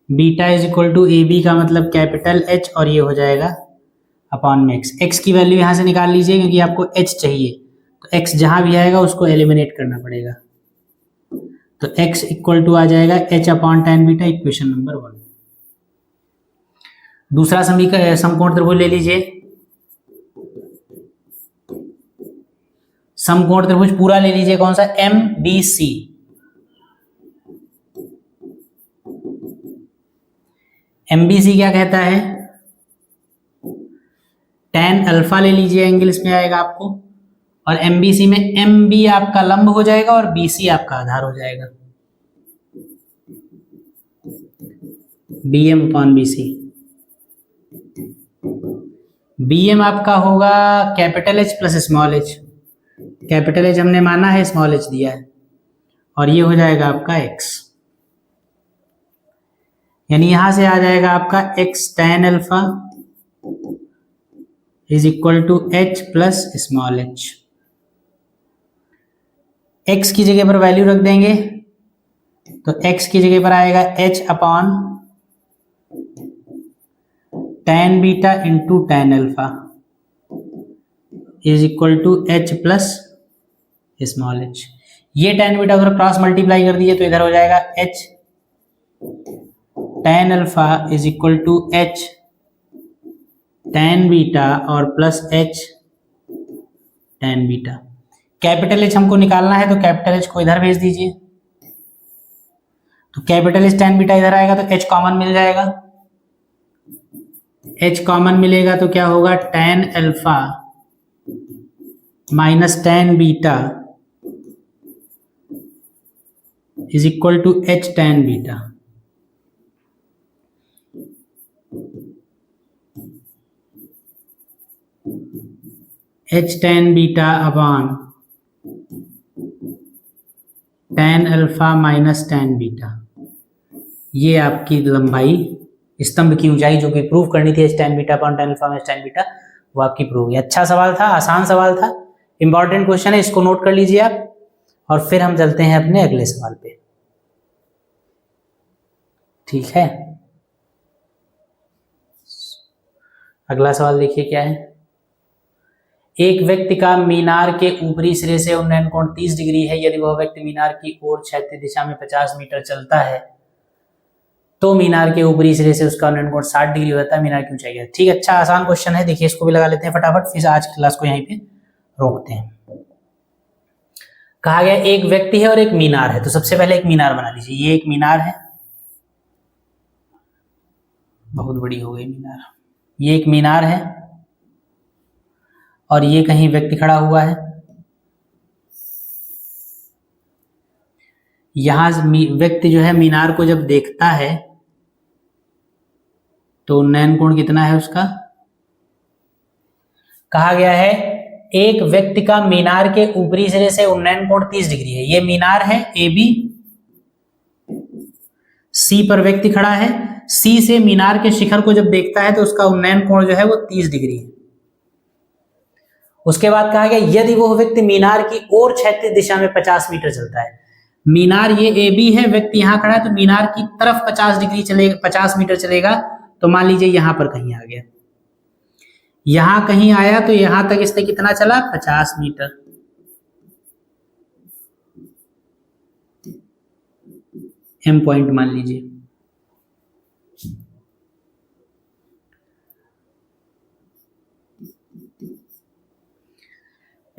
[SPEAKER 1] beta is equal to A B का मतलब कैपिटल एच, और ये हो जाएगा अपॉन में एक्स। एक्स की वैल्यू यहां से निकाल लीजिए क्योंकि आपको एच चाहिए, तो एक्स जहां भी आएगा उसको एलिमिनेट करना पड़ेगा। तो एक्स इक्वल टू आ जाएगा H upon tan beta, equation number 1। दूसरा समीकरण समकोण त्रिभुज ले लीजिए। समकोण त्रिभुज पूरा ले लीजिए, कौन सा, M B C. M B C क्या कहता है, tan अल्फा ले लीजिए, एंगल इसमें आएगा आपको, और एम बी सी में एम बी आपका लंब हो जाएगा और बी सी आपका आधार हो जाएगा, B M upon B C. B M आपका होगा capital H plus small H, capital H हमने माना है, स्मॉल एच दिया है, और ये हो जाएगा आपका एक्स, यानी यहां से आ जाएगा आपका X tan alpha is equal to H plus small H. X की जगह पर वैल्यू रख देंगे तो एक्स की जगह पर आएगा H upon tan beta into tan alpha is equal to H plus small H. ये tan बीटा उधर क्रॉस मल्टीप्लाई कर दिए तो इधर हो जाएगा H tan alpha is equal to H tan beta और plus H tan beta. Capital H हमको निकालना है तो कैपिटल एच को इधर भेज दीजिए, तो कैपिटल एच tan बीटा इधर आएगा तो एच कॉमन मिल जाएगा, एच कॉमन मिलेगा तो क्या होगा, tan alpha minus tan beta is equal to H tan beta. H tan beta upon tan alpha minus tan beta, ये आपकी लंबाई, स्तंभ की ऊंचाई जो कि प्रूव करनी थी H tan beta upon tan alpha minus tan beta, वो आपकी प्रूव हुई। अच्छा सवाल था, आसान सवाल था, इंपॉर्टेंट क्वेश्चन है, इसको नोट कर लीजिए आप। और फिर हम चलते हैं अपने अगले सवाल पे। ठीक है, अगला सवाल देखिए क्या है। एक व्यक्ति का मीनार के ऊपरी सिरे से उन्नयन कोण 30 डिग्री है। यदि वह व्यक्ति मीनार की ओर क्षैतिज दिशा में 50 मीटर चलता है तो मीनार के ऊपरी सिरे से उसका उन्नयन कोण 60 डिग्री होता है। मीनार की ऊंचाई क्या है? ठीक, अच्छा आसान क्वेश्चन है। देखिए इसको भी लगा लेते हैं फटाफट, फिर आज क्लास को यहीं पे रोकते हैं। कहा गया एक व्यक्ति है और एक मीनार है, तो सबसे पहले एक मीनार बना लीजिए। ये एक मीनार है, बहुत बड़ी हो गई मीनार। ये एक मीनार है और ये कहीं व्यक्ति खड़ा हुआ है। यहां व्यक्ति जो है मीनार को जब देखता है तो उन्नयन कोण कितना है उसका? कहा गया है एक व्यक्ति का मीनार के ऊपरी सिरे से उन्नयन कोण 30 डिग्री है। ये मीनार है ए बी, सी पर व्यक्ति खड़ा है। सी से मीनार के शिखर को जब देखता है तो उसका उन्नयन कोण जो है वो 30 डिग्री है। उसके बाद कहा गया यदि वो व्यक्ति मीनार की ओर क्षैतिज दिशा में 50 मीटर चलता है। मीनार ये ए बी है, व्यक्ति यहां खड़ा है, तो मीनार की तरफ 50 डिग्री चलेगा, 50 मीटर चलेगा। तो मान लीजिए यहां पर कहीं आ गया, यहां कहीं आया तो यहां तक इसने कितना चला? 50 मीटर। एम पॉइंट मान लीजिए।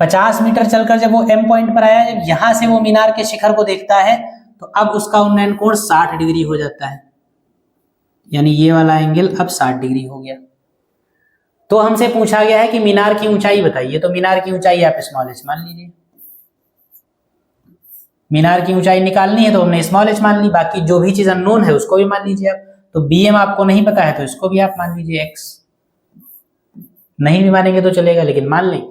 [SPEAKER 1] पचास मीटर चलकर जब वो एम पॉइंट पर आया, जब यहां से वो मीनार के शिखर को देखता है तो अब उसका उन्नयन कोण 60 डिग्री हो जाता है, यानी ये वाला एंगल अब 60 डिग्री हो गया। तो हमसे पूछा गया है कि मीनार की ऊंचाई बताइए, तो मीनार की ऊंचाई आप स्मॉल एच मान लीजिए। मीनार की ऊंचाई निकालनी है तो हमने स्मॉल एच मान ली, बाकी जो भी चीज अननोन है उसको भी मान लीजिए आप। तो बी एम आपको नहीं पता है तो इसको भी आप मान लीजिए एक्स। नहीं भी मानेंगे तो चलेगा, लेकिन मान लेंगे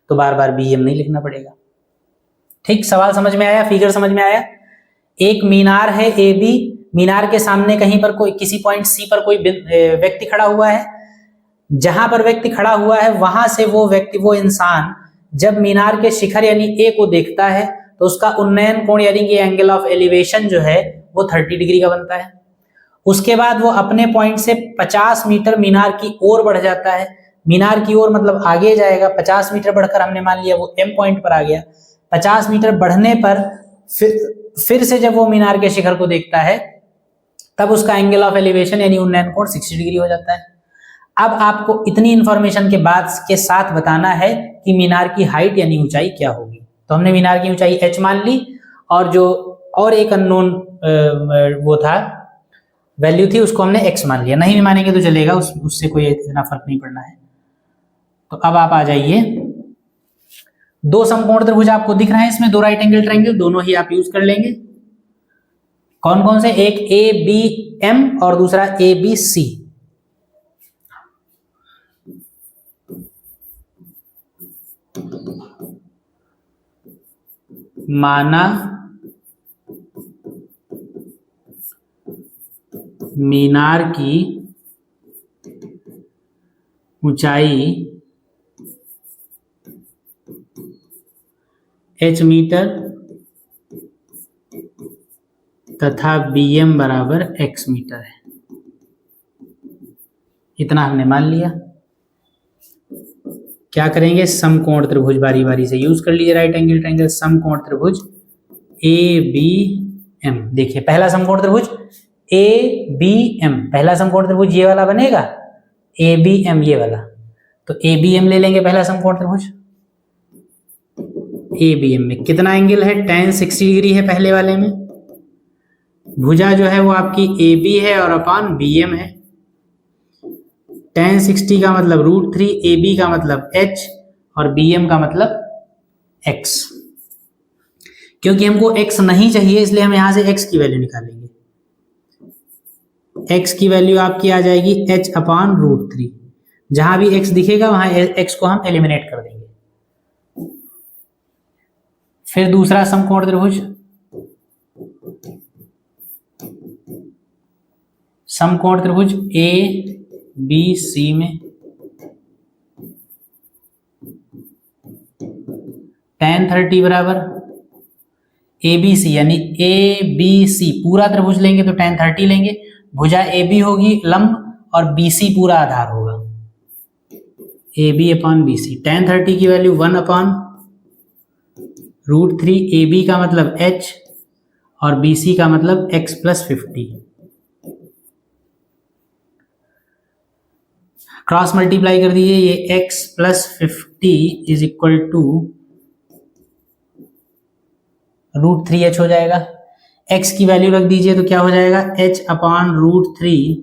[SPEAKER 1] तो बार बार बी एम नहीं लिखना पड़ेगा। ठीक, सवाल समझ में आया? फिगर समझ में आया? एक मीनार है ए बी, मीनार के सामने कहीं पर कोई किसी पॉइंट सी पर कोई व्यक्ति खड़ा हुआ है। जहां पर व्यक्ति खड़ा हुआ है वहां से वो व्यक्ति, वो इंसान जब मीनार के शिखर यानी ए को देखता है तो उसका उन्नयन कोण यानी कि एंगल ऑफ एलिवेशन जो है वो 30 डिग्री का बनता है। उसके बाद वो अपने पॉइंट से 50 मीटर मीनार की ओर बढ़ जाता है। मीनार की ओर मतलब आगे जाएगा। 50 मीटर बढ़कर हमने मान लिया वो एम पॉइंट पर आ गया। 50 मीटर बढ़ने पर फिर से जब वो मीनार के शिखर को देखता है तब उसका एंगल ऑफ एलिवेशन यानी उन्नयन कोण 60 डिग्री हो जाता है। अब आपको इतनी इंफॉर्मेशन के बाद के साथ बताना है कि मीनार की हाइट यानी ऊंचाई क्या होगी। तो हमने मीनार की ऊंचाई h मान ली और जो और एक अननोन वो था वैल्यू थी उसको हमने x मान लिया। नहीं भी मानेंगे तो चलेगा, उससे कोई इतना फर्क नहीं पड़ना है। तो अब आप आ जाइए, दो समकोण त्रिभुज आपको दिख रहे हैं इसमें, दो राइट एंगल ट्रायंगल, दोनों ही आप यूज कर लेंगे। कौन कौन से? एक ए बी एम और दूसरा ए बी सी। माना मीनार की ऊंचाई h मीटर तथा bm बराबर x मीटर है। इतना हमने मान लिया। क्या करेंगे? समकोण त्रिभुज बारी बारी से यूज कर लीजिए। राइट एंगल ट्रायंगल समकोण त्रिभुज ए बी एम। देखिए पहला समकोण त्रिभुज ए बी एम, पहला समकोण त्रिभुज ये वाला बनेगा, ए बी एम ये वाला। तो ए बी एम ले लेंगे पहला समकोण त्रिभुज। ए बी एम में कितना एंगल है? tan 60 डिग्री है पहले वाले में। भुजा जो है वो आपकी ए बी है और अपॉन बी एम है। tan 60 का मतलब √3, ए बी का मतलब h और बी एम का मतलब x। क्योंकि हमको x नहीं चाहिए इसलिए हम यहां से x की वैल्यू निकालेंगे। x की वैल्यू आपकी आ जाएगी h अपॉन √3। जहां भी x दिखेगा वहां x को हम एलिमिनेट कर देंगे। फिर दूसरा समकोण त्रिभुज, समकोण त्रिभुज ए बी सी में tan 30 बराबर ABC यानी ABC पूरा त्रिभुज लेंगे तो tan 30 लेंगे, भुजा AB होगी लंब और BC पूरा आधार होगा, AB अपॉन BC। tan 30 की वैल्यू 1 अपॉन √3, AB का मतलब h और BC का मतलब x प्लस 50। क्रॉस मल्टीप्लाई कर दीजिए, ये x plus 50 is equal to √3h हो जाएगा। x की वैल्यू रख दीजिए तो क्या हो जाएगा, h upon √3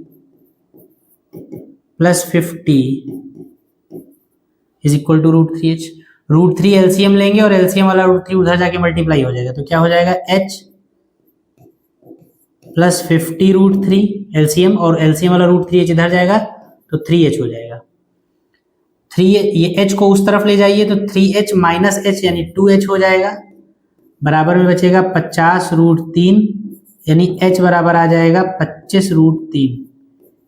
[SPEAKER 1] plus 50 is equal to √3h। √3 LCM लेंगे और एलसीएम वाला √3 उधर जाके मल्टीप्लाई हो जाएगा, तो क्या हो जाएगा h प्लस 50 √3 एलसीएम, और एलसीएम वाला √3h इधर जाएगा तो 3h हो जाएगा। 3 ये h को उस तरफ ले जाइए तो 3h माइनस h यानी 2h हो जाएगा, बराबर में बचेगा 50 √3 यानी h बराबर आ जाएगा 25 √3।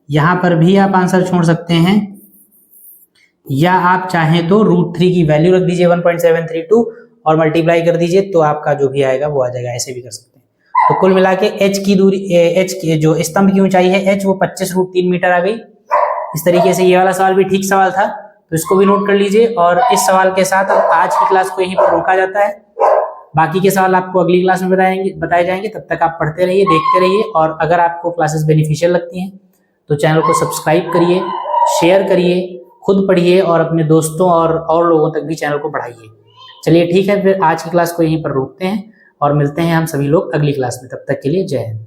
[SPEAKER 1] यहां पर भी आप आंसर छोड़ सकते हैं, या आप चाहें तो √3 की वैल्यू रख दीजिए 1.732 और मल्टीप्लाई कर दीजिए तो आपका जो भी आएगा वो आ जाएगा, ऐसे भी कर सकते हैं। तो कुल मिला के h की दूरी, h की जो स्तंभ की ऊंचाई है h वो 25 √3 मीटर आ गई। इस तरीके से ये वाला सवाल भी ठीक सवाल था, तो इसको भी नोट कर लीजिए। और इस सवाल के साथ अब आज की क्लास को यहीं पर रोका जाता है। बाकी के सवाल आपको अगली क्लास में बताए जाएंगे। तब तक आप पढ़ते रहिए, देखते रहिए, और अगर आपको क्लासेस बेनिफिशियल लगती हैं तो चैनल को सब्सक्राइब करिए, शेयर करिए, खुद पढ़िए और अपने दोस्तों और लोगों तक भी चैनल को बढ़ाइए। चलिए ठीक है, फिर आज की क्लास को यहीं पर रोकते हैं और मिलते हैं हम सभी लोग अगली क्लास में। तब तक के लिए जय हिंद।